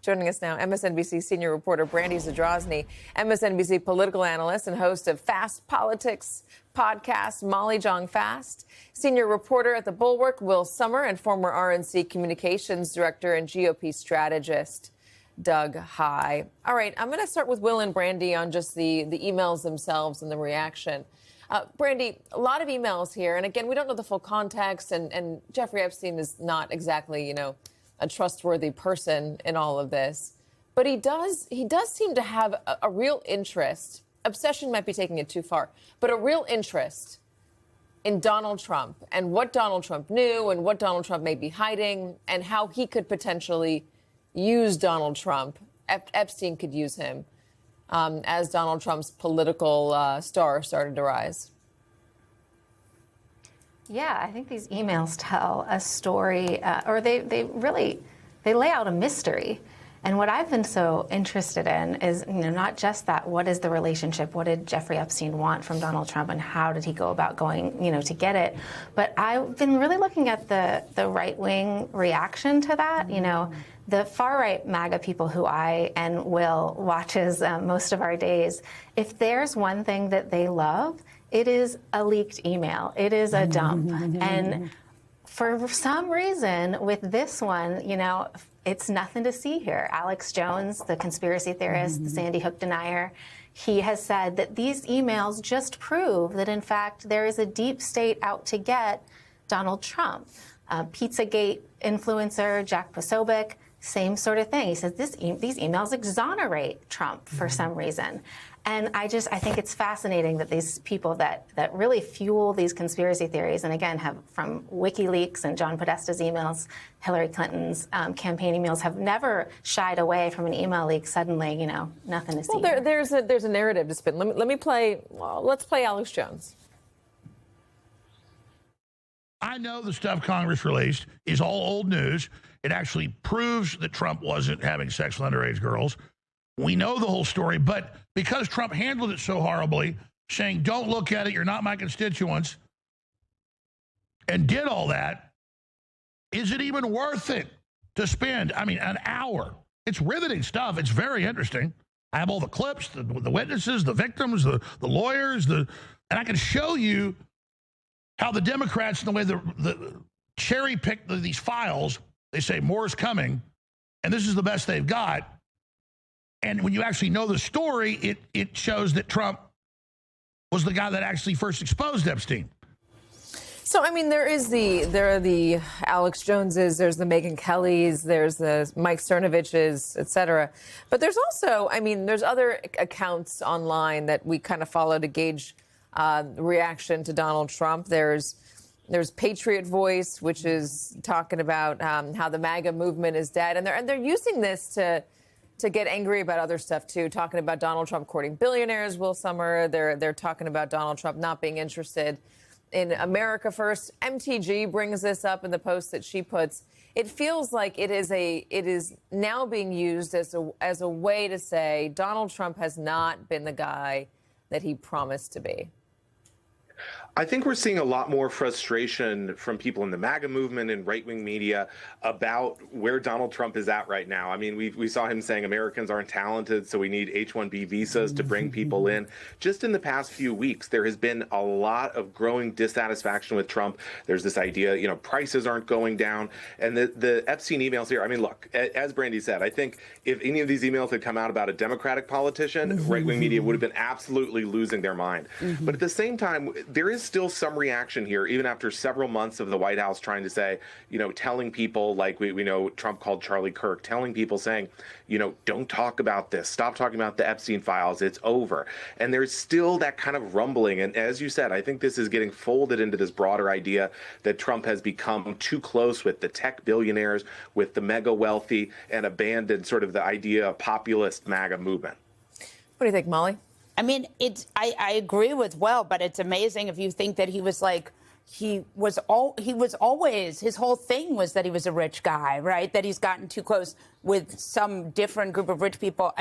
Joining us now, MSNBC senior reporter Brandy Zadrozny, MSNBC political analyst and host of Fast Politics podcast, Molly Jong-Fast, senior reporter at The Bulwark, Will Sommer, and former RNC communications director and GOP strategist, Doug Heye. All right, I'm going to start with Will and Brandy on just the emails themselves and the reaction. Brandy, a lot of emails here. And again, we don't know the full context. And Jeffrey Epstein is not exactly, a trustworthy person in all of this. But he does seem to have a real interest. Obsession might be taking it too far, but a real interest in Donald Trump and what Donald Trump knew and what Donald Trump may be hiding and how he could potentially use Donald Trump. Epstein could use him as Donald Trump's political star started to rise. Yeah, I think these emails tell a story, or they lay out a mystery. And what I've been so interested in is, not just that, what is the relationship? What did Jeffrey Epstein want from Donald Trump and how did he go about going, to get it? But I've been really looking at the right-wing reaction to that, The far-right MAGA people who I and Will watches most of our days, if there's one thing that they love, it is a leaked email. It is a dump. And for some reason, with this one, it's nothing to see here. Alex Jones, the conspiracy theorist, the Sandy Hook denier, he has said that these emails just prove that, in fact, there is a deep state out to get Donald Trump. Pizzagate influencer Jack Posobiec, same sort of thing. He says these emails exonerate Trump for some reason. And I think it's fascinating that these people that really fuel these conspiracy theories, and again, have from WikiLeaks and John Podesta's emails, Hillary Clinton's campaign emails, have never shied away from an email leak. Suddenly, nothing to see. Well, there's a narrative to spin. Let's play Alex Jones. I know the stuff Congress released is all old news. It actually proves that Trump wasn't having sex with underage girls. We know the whole story, but because Trump handled it so horribly, saying, don't look at it, you're not my constituents, and did all that, is it even worth it to spend, an hour? It's riveting stuff. It's very interesting. I have all the clips, the witnesses, the victims, the lawyers, and I can show you how the Democrats, in the way the cherry pick these files, they say more is coming, and this is the best they've got. And when you actually know the story, it shows that Trump was the guy that actually first exposed Epstein. So, there are the Alex Joneses, there's the Megyn Kellys, there's the Mike Cernoviches, et cetera. But there's also, there's other accounts online that we kind of follow to gauge reaction to Donald Trump. There's Patriot Voice, which is talking about how the MAGA movement is dead. And they're using this to get angry about other stuff, too, talking about Donald Trump courting billionaires, Will Sommer. They're talking about Donald Trump not being interested in America First. MTG brings this up in the post that she puts. It feels like it is now being used as a way to say Donald Trump has not been the guy that he promised to be. I think we're seeing a lot more frustration from people in the MAGA movement and right-wing media about where Donald Trump is at right now. We saw him saying Americans aren't talented, so we need H-1B visas to bring people in. Just in the past few weeks, there has been a lot of growing dissatisfaction with Trump. There's this idea, prices aren't going down. And the Epstein emails here, look, as Brandy said, I think if any of these emails had come out about a Democratic politician, right-wing media would have been absolutely losing their mind. But at the same time, there is still some reaction here, even after several months of the White House trying to say, telling people, like we know Trump called Charlie Kirk, telling people saying, don't talk about this. Stop talking about the Epstein files. It's over. And there's still that kind of rumbling. And as you said, I think this is getting folded into this broader idea that Trump has become too close with the tech billionaires, with the mega wealthy, and abandoned sort of the idea of populist MAGA movement. What do you think, Molly? I agree with Will, but it's amazing if you think that he was always, his whole thing was that he was a rich guy, right? That he's gotten too close with some different group of rich people.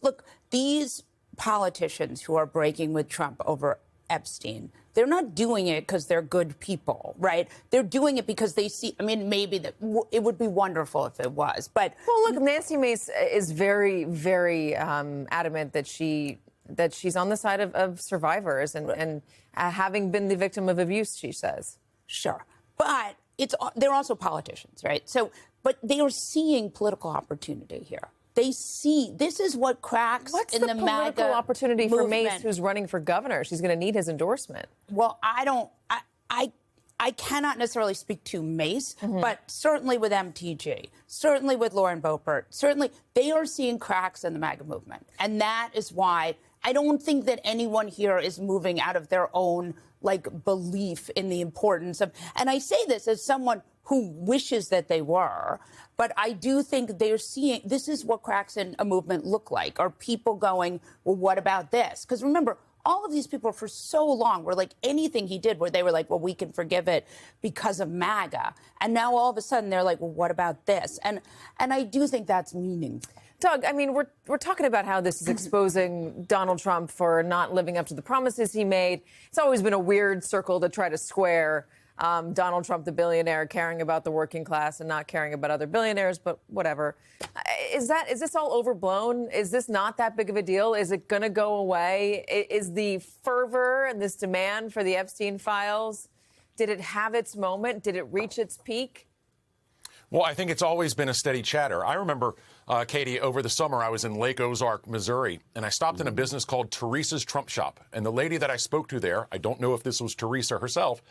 Look, these politicians who are breaking with Trump over Epstein, they're not doing it because they're good people, right? They're doing it because they see, I mean, maybe it would be wonderful if it was, but. Well, look, Nancy Mace is very, very adamant that she's on the side of survivors and having been the victim of abuse, she says. Sure. But they're also politicians, right? So, but they are seeing political opportunity here. They see this is what cracks in the MAGA political opportunity for movement. Mace, who's running for governor? She's going to need his endorsement. Well, I cannot necessarily speak to Mace, but certainly with MTG, certainly with Lauren Boebert, certainly they are seeing cracks in the MAGA movement. And that is why I don't think that anyone here is moving out of their own belief in the importance of, and I say this as someone who wishes that they were, but I do think they're seeing, this is what cracks in a movement look like. Are people going, well, what about this? Because remember, all of these people for so long were like anything he did where they were like, well, we can forgive it because of MAGA. And now all of a sudden they're like, well, what about this? And I do think that's meaningful. Doug, I mean, we're talking about how this is exposing Donald Trump for not living up to the promises he made. It's always been a weird circle to try to square Donald Trump, the billionaire, caring about the working class and not caring about other billionaires, but whatever. Is this all overblown? Is this not that big of a deal? Is it going to go away? Is the fervor and this demand for the Epstein files, did it have its moment? Did it reach its peak? Well, I think it's always been a steady chatter. I remember, Katie, over the summer, I was in Lake Ozark, Missouri, and I stopped in a business called Teresa's Trump Shop. And the lady that I spoke to there, I don't know if this was Teresa herself,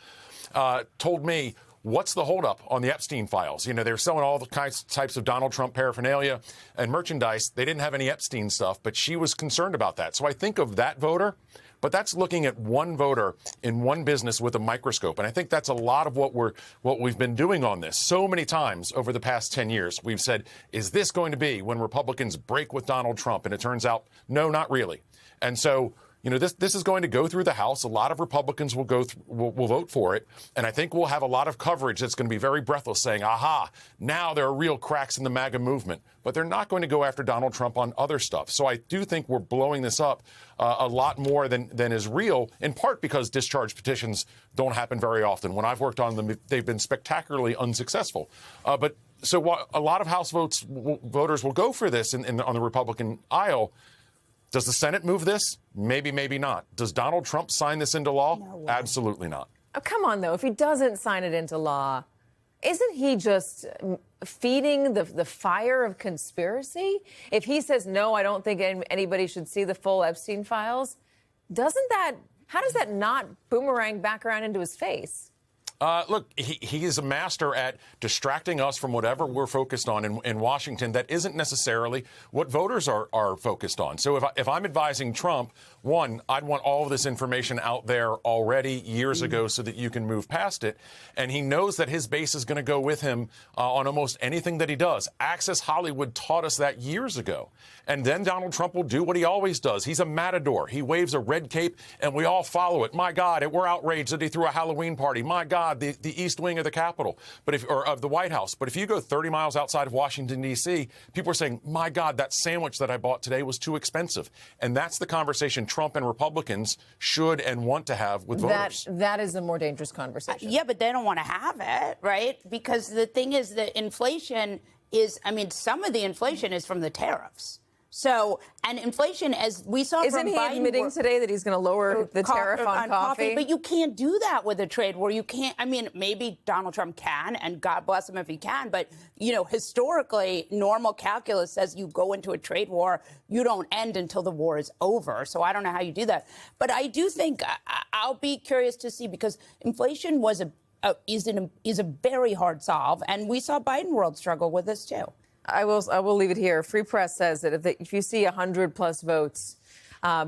told me, what's the holdup on the Epstein files? You know, they're selling all the types of Donald Trump paraphernalia and merchandise. They didn't have any Epstein stuff, but she was concerned about that. So I think of that voter. But that's looking at one voter in one business with a microscope. And I think that's a lot of what we've been doing on this. So many times over the past 10 years, we've said, is this going to be when Republicans break with Donald Trump? And it turns out, no, not really. And so, you know, this is going to go through the House. A lot of Republicans will vote for it. And I think we'll have a lot of coverage that's going to be very breathless saying, aha, now there are real cracks in the MAGA movement. But they're not going to go after Donald Trump on other stuff. So I do think we're blowing this up a lot more than is real, in part because discharge petitions don't happen very often. When I've worked on them, they've been spectacularly unsuccessful. But so a lot of House voters will go for this on the Republican aisle. Does the Senate move this? Maybe, maybe not. Does Donald Trump sign this into law? No way. Absolutely not. Oh, come on, though. If he doesn't sign it into law, isn't he just feeding the fire of conspiracy? If he says, no, I don't think anybody should see the full Epstein files, how does that not boomerang back around into his face? Look, he is a master at distracting us from whatever we're focused on in Washington that isn't necessarily what voters are focused on. So if I'm advising Trump, one, I'd want all of this information out there already years ago so that you can move past it. And he knows that his base is going to go with him on almost anything that he does. Access Hollywood taught us that years ago. And then Donald Trump will do what he always does. He's a matador. He waves a red cape and we all follow it. My God, we're outraged that he threw a Halloween party. My God, the East Wing of the Capitol, or of the White House. But if you go 30 miles outside of Washington, D.C., people are saying, my God, that sandwich that I bought today was too expensive. And that's the conversation Trump and Republicans should and want to have with voters. That is a more dangerous conversation. Yeah, but they don't want to have it, right? Because the thing is that inflation is, I mean, some of the inflation is from the tariffs. So, and inflation, as we saw from Biden... Isn't he admitting today that he's going to lower the tariff on coffee? But you can't do that with a trade war. You can't, I mean, maybe Donald Trump can, and God bless him if he can, but, you know, historically, normal calculus says you go into a trade war, you don't end until the war is over. So I don't know how you do that. But I do think, I'll be curious to see, because inflation is a very hard solve, and we saw Biden world struggle with this, too. I will leave it here. Free Press says that if you see 100+ votes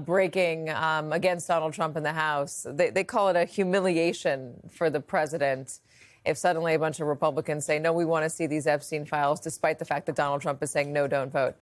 breaking against Donald Trump in the House, they call it a humiliation for the president if suddenly a bunch of Republicans say, no, we want to see these Epstein files, despite the fact that Donald Trump is saying, no, don't vote.